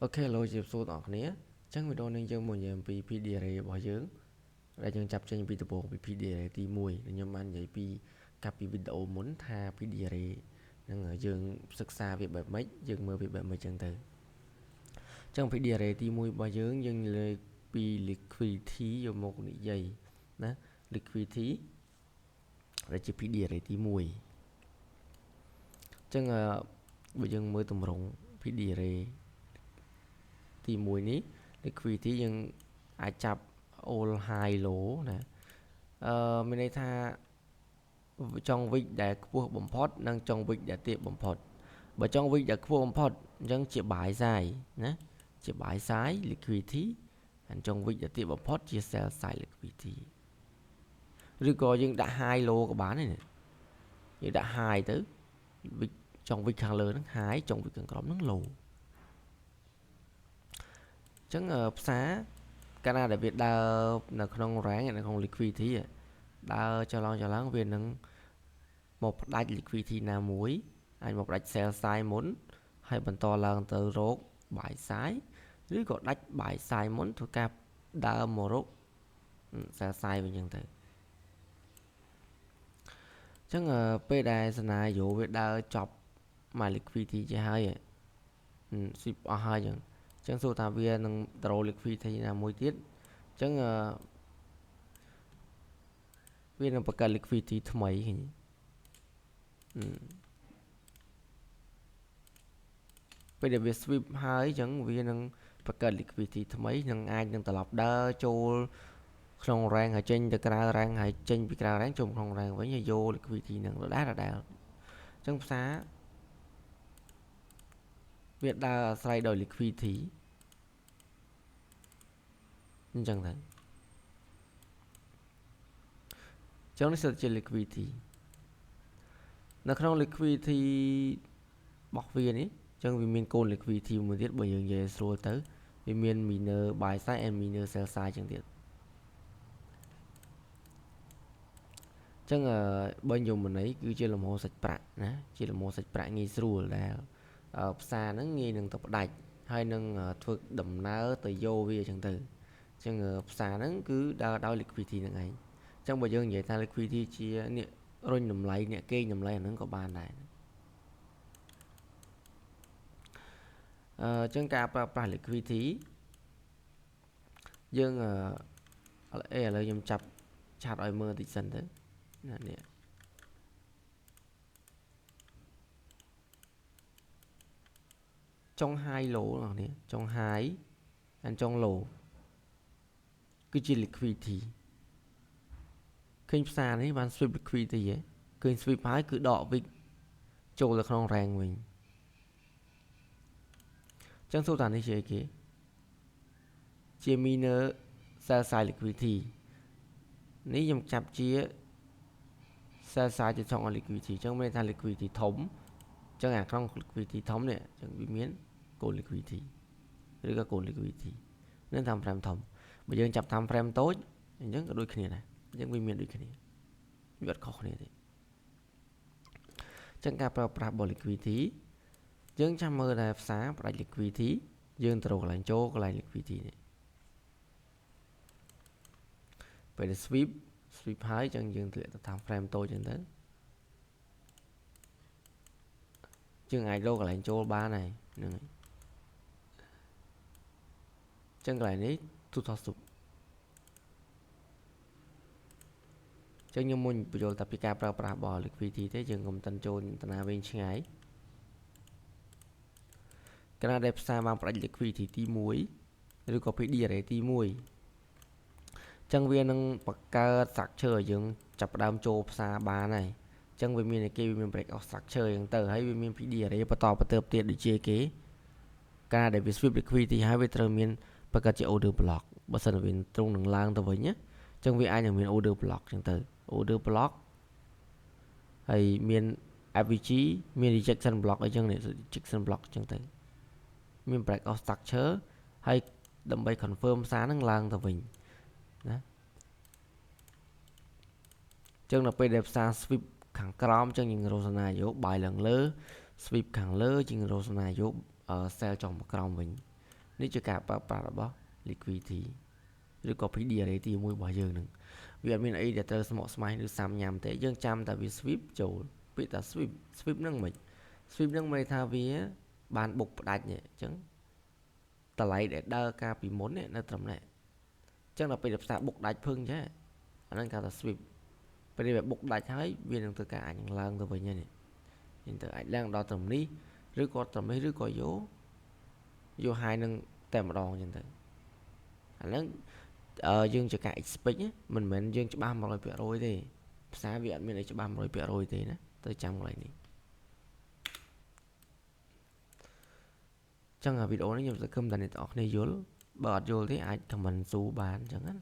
Ok, hello ជាសួរបងប្អូនអញ្ចឹងវីដេអូនេះយើងមកនិយាយអំពី PD array របស់យើងដែលយើងចាប់ចេញពីដំបូងពី PD array ទី1ដែលខ្ញុំបាននិយាយពីកាប់ពីវីដេអូមុនថា PD array ហ្នឹងយើងសិក្សាវាបែបម៉េចយើងមើលវាបែបម៉េចចឹងទៅអញ្ចឹង PD array ទី1របស់យើងលើកពី liquidity យកមកនិយាយណា liquidity ដែលជា PD array ទី1អញ្ចឹងបើយើងមើលទម្រង់ PD array ទី1នេះ liquidity យើងអាចចាប់ all high low ណាមានន័យថាចុងវិចដែលខ្ពស់បំផុតនិងចុងវិចដែលទាបបំផុតបើចុងវិចដែលខ្ពស់បំផុតអញ្ចឹងជា buy side ណាជា buy side liquidity ហើយចុងវិចដែលទាបបំផុតជា sell side liquidity ឬក៏យើងដាក់ high low ក៏បានដែរយើងដាក់ high ទៅចុងវិចខាងលើហ្នឹង high ចុងវិចខាងក្រោមហ្នឹង low អញ្ចឹងផ្សារកាលណាដែលវាដើរនៅក្នុង rank នៅក្នុង liquidity ដើរចឡើងវានឹងមកផ្ដាច់ liquidity ណាមួយអាចមកផ្ដាច់ sell side មុនហើយបន្តឡើងទៅរក buy side ឬក៏ដាច់ buy side មុនធ្វើការដើរមករក sell side វិញចឹងទៅអញ្ចឹងពេលដែល scenario វាដើរចប់មក liquidity ជាហើយsweep អស់ហើយចឹងចឹងសួរថាវានឹង draw liquidity ណាមួយទៀតអញ្ចឹងវានឹងបង្កើត liquidity ថ្មីឃើញពេលដែលវា sweep ហើយអញ្ចឹងវានឹងបង្កើត liquidity ថ្មីនឹងអាចនឹងត្រឡប់ដើរចូលក្នុង rank ហើយចេញទៅក្រៅ rank ហើយចេញពីក្រៅ rank ចូលក្នុង rank វិញហើយយក liquidity នឹងដដែលអញ្ចឹងផ្សារវាដើរអាស្រ័យដោយ liquidity អញ្ចឹងទៅចឹងនេះសិតជា liquidity នៅក្នុង liquidity របស់វានេះចឹងវាមានកូន liquidity មួយទៀតបើយើងនិយាយស្រួលទៅវាមាន miner buy side and miner sell side ចឹងទៀតចឹងបើយមន័យគឺជាលំហសាច់ប្រាក់ណាជាលំហសាច់ប្រាក់ងាយស្រួលដែលផ្សារហ្នឹងងាយនឹងទៅផ្ដាច់ហើយនឹងធ្វើដំណើរទៅយកវាចឹងទៅចឹងផ្សារហ្នឹងគឺដើរដោយ liquidity ហ្នឹងឯងចឹងបើយើងនិយាយថា liquidity ជាអ្នករុញតម្លៃអ្នកកេងតម្លៃអាហ្នឹងក៏បានដែរចឹងការប្រើប្រាស់ liquidity យើងឥឡូវខ្ញុំចាប់ឆាតឲ្យមើលតិចសិនទៅណានេះចុង high low បងប្អូនចុង high ហើយចុង low គឺជា liquidity ឃើញផ្សារនេះបាន sweep liquidity ហ៎ឃើញ sweep ហើយគឺដកវិកចូលទៅក្នុង rank វិញចឹងសួរថានេះជាអីគេជា miner sell side liquidity នេះខ្ញុំចាប់ជា sell side ជាចុង liquidity ចឹងមានថា liquidity ធំចឹងអាក្នុង liquidity ធំនេះចឹងវាមានកូន liquidity ឬក៏កូន liquidity នឹងតាម frame ធំបើយើងចាប់តាម frame តូចអញ្ចឹងក៏ដូចគ្នាដែរអញ្ចឹងវាមានដូចគ្នាវាអត់ខុសគ្នាទេចឹងការប្រើប្រាស់ liquidity យើងចាំមើលតែផ្សារផ្ដាច់ liquidity យើងទៅរកកន្លែងចូលកន្លែង liquidity នេះពេល sweep ហើយចឹងយើងធ្លាក់ទៅតាម frame តូចចឹងទៅយើងអាចរកកន្លែងចូលបានហើយហ្នឹងហើយចឹងកន្លែងនេះទូថសុបចឹងខ្ញុំមុនបញ្យល់តែពីការប្រើប្រាស់របស់ liquidity ទេយើងកុំតិនចូលតាណាវិញឆ្ងាយកាលណាដែលផ្សារបានផ្ដាច់ liquidity ទី1ឬក៏ PD array ទី1ចឹងវានឹងបង្កើត structure ឲ្យយើងចាប់ផ្ដើមចូលផ្សារបានហើយចឹងវាមានគេវាមាន break out structure អញ្ចឹងទៅហើយវាមាន PD array បន្តបន្ទាប់ទៀតដូចជាគេកាលដែលវា sweep liquidity ហើយវាត្រូវមានបង្កើតជា order block បើសិនវាត្រង់នឹងឡើងទៅវិញណាចឹងវាអាចនឹងមាន order block ចឹងទៅ order block ហើយមាន FVG មាន rejection block អីចឹងនេះ rejection block ចឹងទៅមាន break out structure ហើយដើម្បី confirm ផ្សារនឹងឡើងទៅវិញណាចឹងដល់ពេលដែលផ្សារ sweep ខាងក្រោមចឹងយើងរកសនាយក buy ឡើងលើ sweep ខាងលើជាងរកសនាយក sell ចុះមកក្រោមវិញ នេះជាការប្រើប្រាស់របស់ liquidity ឬក៏ PD array ទី1របស់យើងនឹងវាអត់មានអីដែលត្រូវស្មុគស្មាញឬសាំញ៉ាំទេយើងចាំតែវា sweep ចូលពាក្យថា sweep ហ្នឹងមិន sweep ហ្នឹងមានន័យថាវាបានបុកផ្ដាច់អញ្ចឹងតម្លៃដែលដើរការពីមុននេះនៅត្រឹមនេះអញ្ចឹងដល់ពេលផ្សារបុកដាច់ភឹងចាអាហ្នឹងគេថា sweep ពេលវាបុកដាច់ហើយវានឹងធ្វើការអាចនឹងឡើងទៅវិញហើយនេះយើងទៅអាចឡើងដល់ត្រឹមនេះឬក៏ត្រឹមនេះឬក៏យក high នឹងតែម្ដងអញ្ចឹងទៅអាហ្នឹងយើងជាការ expect មិនមែនយើងច្បាស់ 100% ទេផ្សារវាអត់មានអីច្បាស់ 100% ទេណាទៅចាំកន្លែងនេះចឹងវីដេអូនេះខ្ញុំសង្ឃឹមថាអ្នកទាំងអស់គ្នាយល់បើអត់យល់ទេអាច comment សួរបានអញ្ចឹងណា